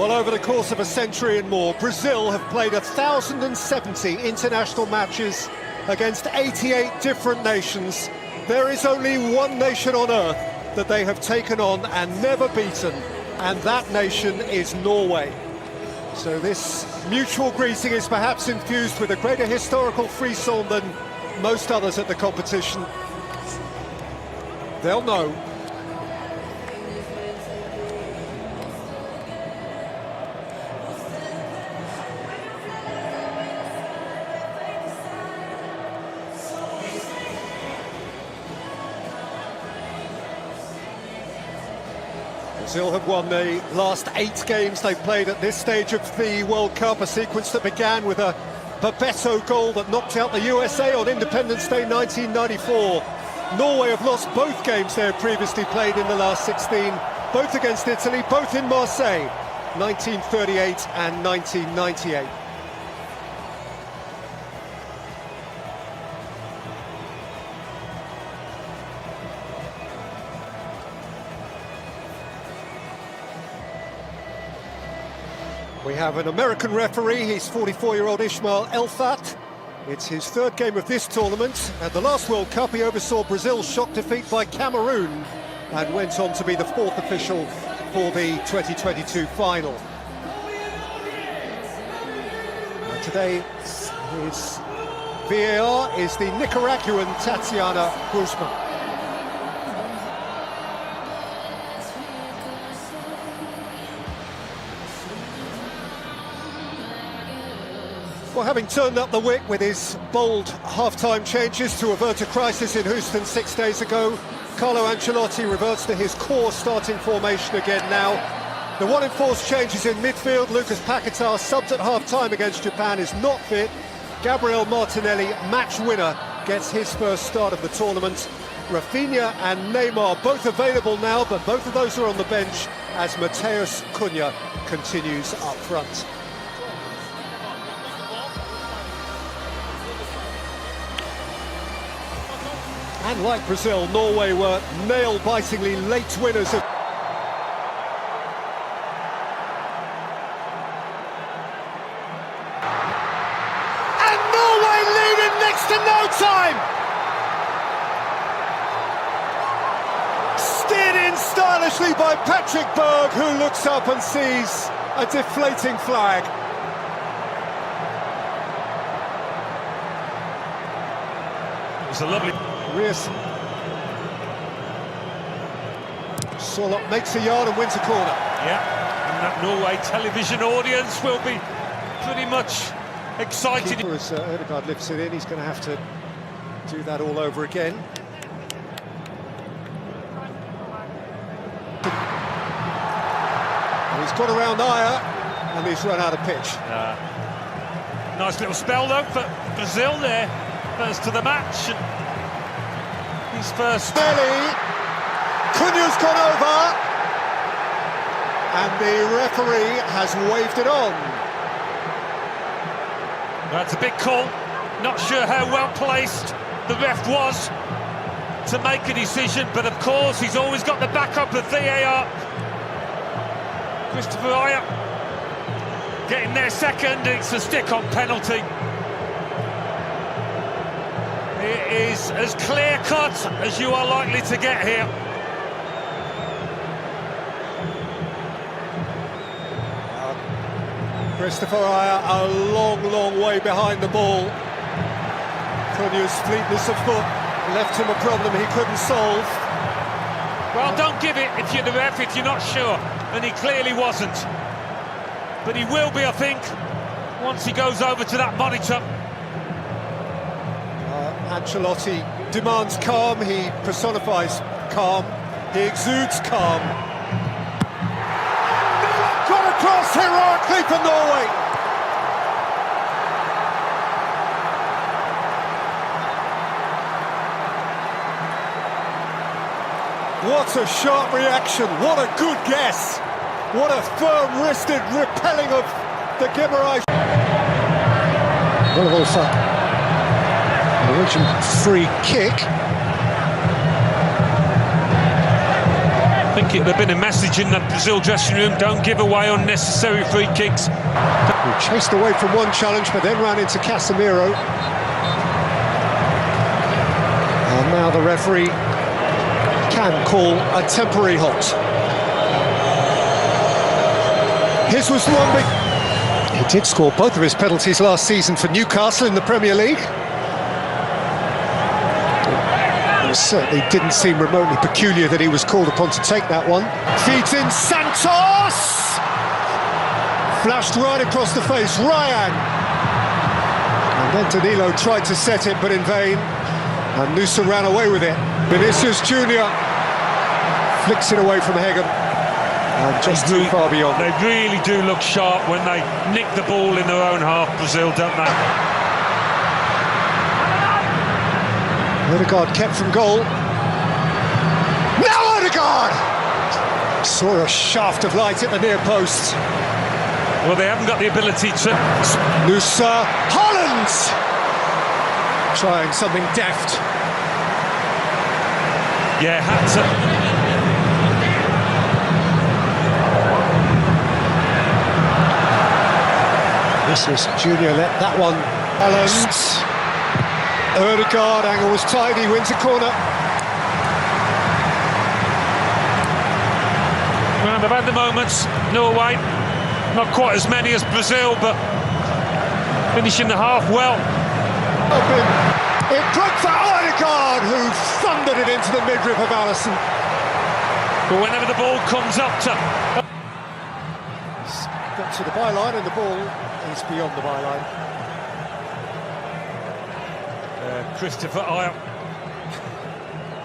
Well, over the course of a century and more, Brazil have played 1,070 international matches against 88 different nations. There is only one nation on earth that they have taken on and never beaten, and that nation is Norway. So this mutual greeting is perhaps infused with a greater historical frisson than most others at the competition. They'll know. Brazil have won the last 8 games they've played at this stage of the World Cup, a sequence that began with a Bebeto goal that knocked out the USA on Independence Day 1994. Norway have lost both games they have previously played in the last 16, both against Italy, both in Marseille, 1938 and 1998. We have an American referee, he's 44-year-old Ismail Elfat. It's his 3rd game of this tournament. At the last World Cup, he oversaw Brazil's shock defeat by Cameroon and went on to be the 4th official for the 2022 final. Today, his VAR is the Nicaraguan Tatiana Guzman. Well, having turned up the wick with his bold half-time changes to avert a crisis in Houston 6 days ago, Carlo Ancelotti reverts to his core starting formation again now. The one enforced changes in midfield. Lucas Paquetá, subbed at half-time against Japan, is not fit. Gabriel Martinelli, match winner, gets his first start of the tournament. Rafinha and Neymar both available now, but both of those are on the bench as Matheus Cunha continues up front. And like Brazil, Norway were nail-bitingly late winners of... And Norway lead in next to no time! Steered in stylishly by Patrick Berg, who looks up and sees a deflating flag. It was a lovely... Solot makes a yard and wins a corner. Yeah, and that Norway television audience will be pretty much excited. Keeper, as Ødegaard lifts it in, he's going to have to do that all over again. And he's got around Ayer, and he's run out of pitch. Nice little spell though for Brazil there, first to the match. His first. Belly, Cunha's gone over, and the referee has waved it on. That's a big call. Not sure how well placed the ref was to make a decision, but of course he's always got the backup of VAR. Christopher Ayer getting their second. It's a stick-on penalty. It is as clear-cut as you are likely to get here. Christopher Ayer a long way behind the ball. Cunha's fleetness of foot left him a problem he couldn't solve. Well, don't give it if you're the ref, if you're not sure, and he clearly wasn't. But he will be, I think, once he goes over to that monitor. Ancelotti demands calm, he personifies calm, he exudes calm. Got across heroically for Norway! What a sharp reaction, what a good guess! What a firm-wristed repelling of the Guimarães. Norwegian free kick. think it would have been a message in the Brazil dressing room: don't give away unnecessary free kicks. He chased away from one challenge, but then ran into Casemiro. And now the referee can call a temporary halt. His was the one big... He did score both of his penalties last season for Newcastle in the Premier League. It certainly didn't seem remotely peculiar that he was called upon to take that one. Feeds in Santos! Flashed right across the face, Ryan! And then Danilo tried to set it, but in vain. And Nusa ran away with it. Vinicius Junior flicks it away from Hegem. And just too far beyond. They really do look sharp when they nick the ball in their own half, Brazil, don't they? Odegaard kept from goal. Now Odegaard! Saw a shaft of light at the near post. Well, they haven't got the ability to... Nusa, Holland! Trying something deft. Yeah, had to... This was Junior, let that one balance. Odegaard, angle was tidy, wins a corner. Well, they've had the moments, Norway, not quite as many as Brazil, but finishing the half well. It broke for Odegaard, who thundered it into the midriff of Alisson. But whenever the ball comes up to... He's got to the byline and the ball is beyond the byline. Christopher Ayer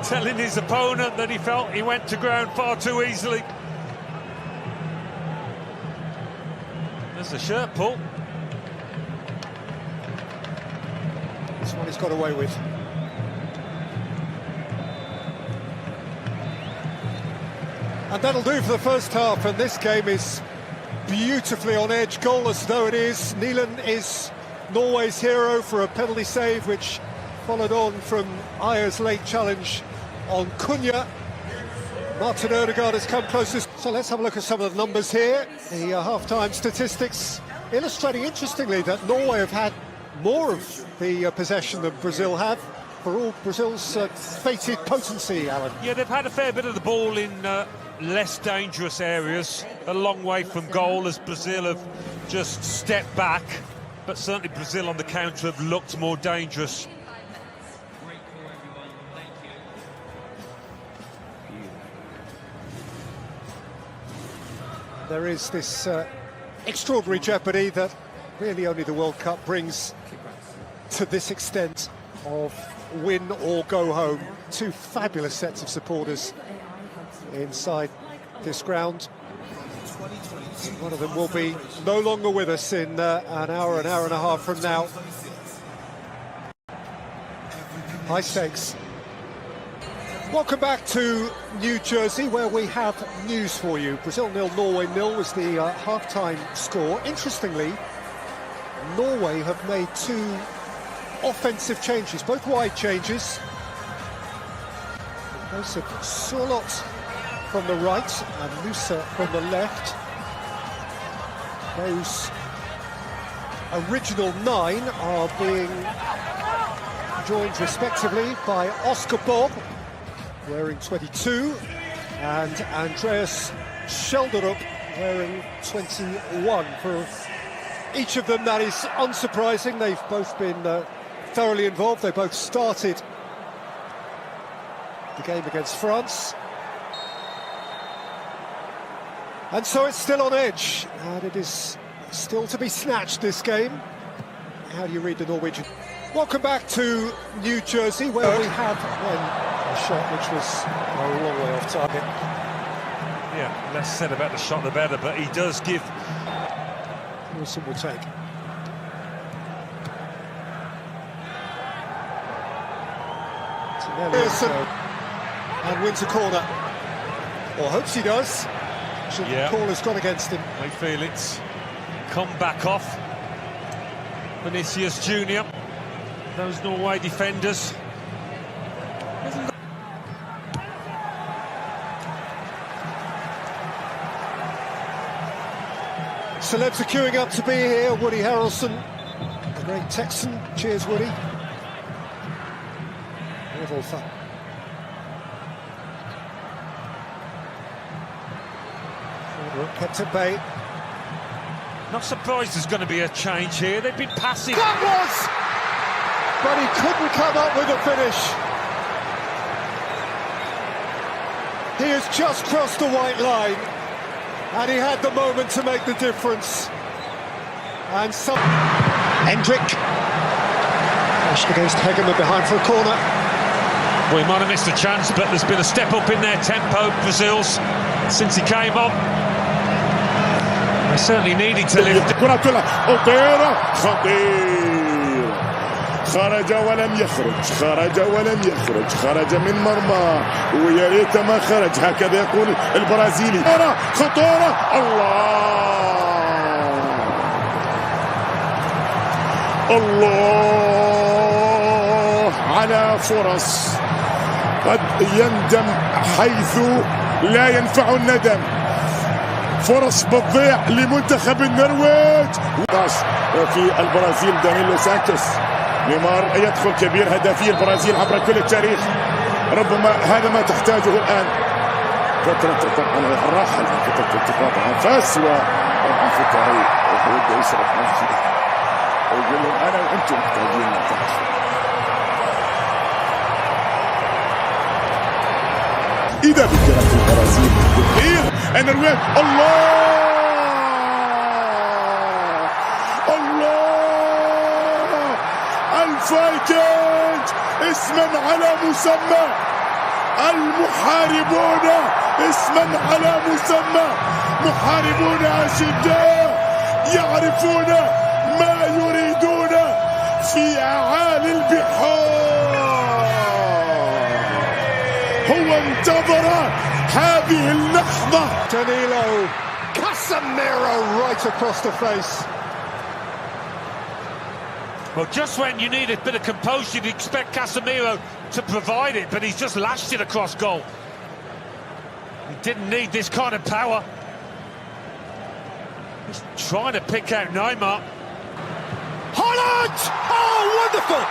telling his opponent that he felt he went to ground far too easily. There's the shirt pull. This one he's got away with. And that'll do for the first half, and this game is beautifully on edge, goalless though it is. Neelan is Norway's hero for a penalty save, which followed on from Ayer's late challenge on Cunha. Martin Odegaard has come closest. So let's have a look at some of the numbers here. The half-time statistics illustrating interestingly that Norway have had more of the possession than Brazil have, for all Brazil's fated potency, Alan. Yeah, they've had a fair bit of the ball in less dangerous areas, a long way from goal, as Brazil have just stepped back. But certainly Brazil on the counter have looked more dangerous. There is this extraordinary jeopardy that really only the World Cup brings to this extent of win or go home. Two fabulous sets of supporters inside this ground. One of them will be no longer with us in an hour and a half from now. High stakes. Welcome back to New Jersey, where we have news for you. Brazil 0, Norway 0 was the half-time score. Interestingly, Norway have made two offensive changes, both wide changes. Those of Surlot from the right and Nusa from the left. Those original 9 are being joined respectively by Oscar Bob, wearing 22, and Andreas Schelderup, wearing 21. For each of them, that is unsurprising. They've both been thoroughly involved. They both started the game against France. And so it's still on edge, and it is still to be snatched, this game. How do you read the Norwegian? Welcome back to New Jersey, where we have a shot which was a long way off target. Yeah, less said about the shot the better, but he does give... Wilson will take. Wilson, and wins a corner. Or hopes he does. The call has gone against him. They feel it's come back off. Vinicius Junior. Those Norway defenders. Celebs are queuing up to be here. Woody Harrelson, the great Texan. Cheers, Woody. Kept at bay. Not surprised there's going to be a change here. They've been passing. That was! But he couldn't come up with a finish. He has just crossed the white line, and he had the moment to make the difference. And some... Hendrick. Pushed against Hegeman behind for a corner. Well, he might have missed a chance, but there's been a step up in their tempo, Brazil's, since he came on. They certainly needed to lift. كرة خطيرة خطير خرج ولم يخرج خرج من مرمى ويا ريت ما خرج هكذا يقول البرازيلي خطورة الله على فرص قد يندم حيث لا ينفع الندم فرص بتضيع لمنتخب النرويج في البرازيل دانيلو سانتوس نيمار يدخل كبير هدافي البرازيل عبر كل التاريخ ربما هذا ما تحتاجه الآن فترة طبعا الراحل عن فترة انتقاض أنفاس وطبعا فترة يبدأ يشرب نفسه ويقول لهم أنا وأنتم محتاجين نتعاش إذا بكرة البرازيل كثير النرويج الله الفايكنج اسما على مسمى المحاربون اسما على مسمى محاربون أشداء يعرفون ما يريدون في أعالي البحار هو انتظر هذه اللحظة Danilo, Casemiro right across the face. Well, just when you need a bit of composure, you'd expect Casemiro to provide it, but he's just lashed it across goal. He didn't need this kind of power. He's trying to pick out Neymar. Holland! Oh, wonderful!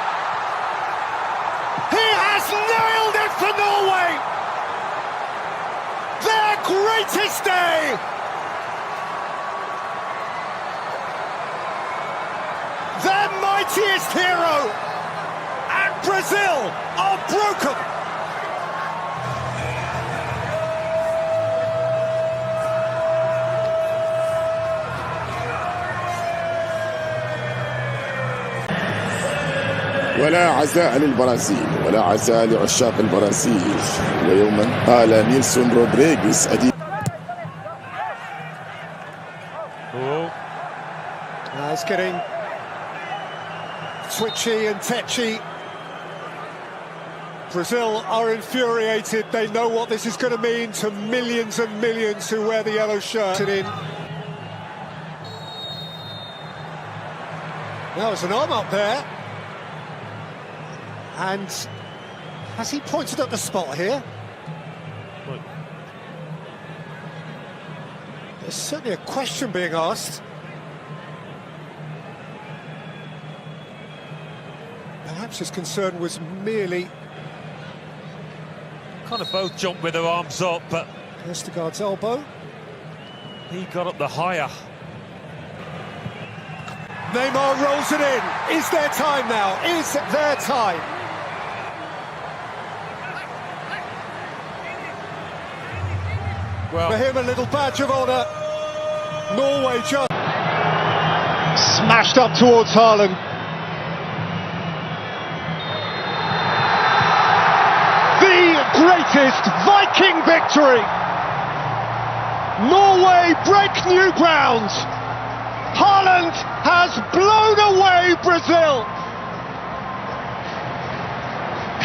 He has nailed it for Norway! Their greatest day! Their mightiest hero! And Brazil are broken! ولا عزاء للبرازيل ولا عزاء لعشاق البرازيل ويوما قال نيلسون رودريغيز It's getting twitchy and tetchy. Brazil are infuriated. They know what this is going to mean to millions and millions who wear the yellow shirt. Now there's an arm up there. And has he pointed at the spot here? Look. There's certainly a question being asked. Perhaps his concern was merely... Kind of both jumped with their arms up, but... Vestergaard's elbow. He got up the higher. Neymar rolls it in. Is there time now? Is there time? Well, for him, a little badge of honour. Norway just smashed up towards Haaland. The greatest Viking victory. Norway break new ground. Haaland has blown away Brazil.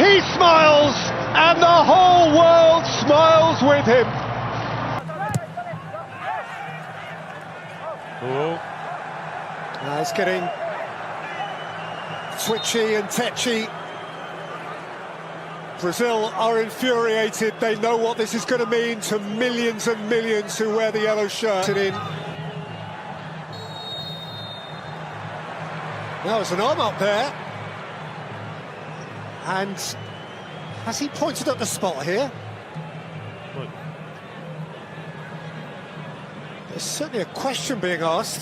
He smiles, and the whole world smiles with him. It's getting twitchy and tetchy. Brazil are infuriated. They know what this is going to mean to millions and millions who wear the yellow shirt. Now there's an arm up there. And has he pointed at the spot here? There's certainly a question being asked.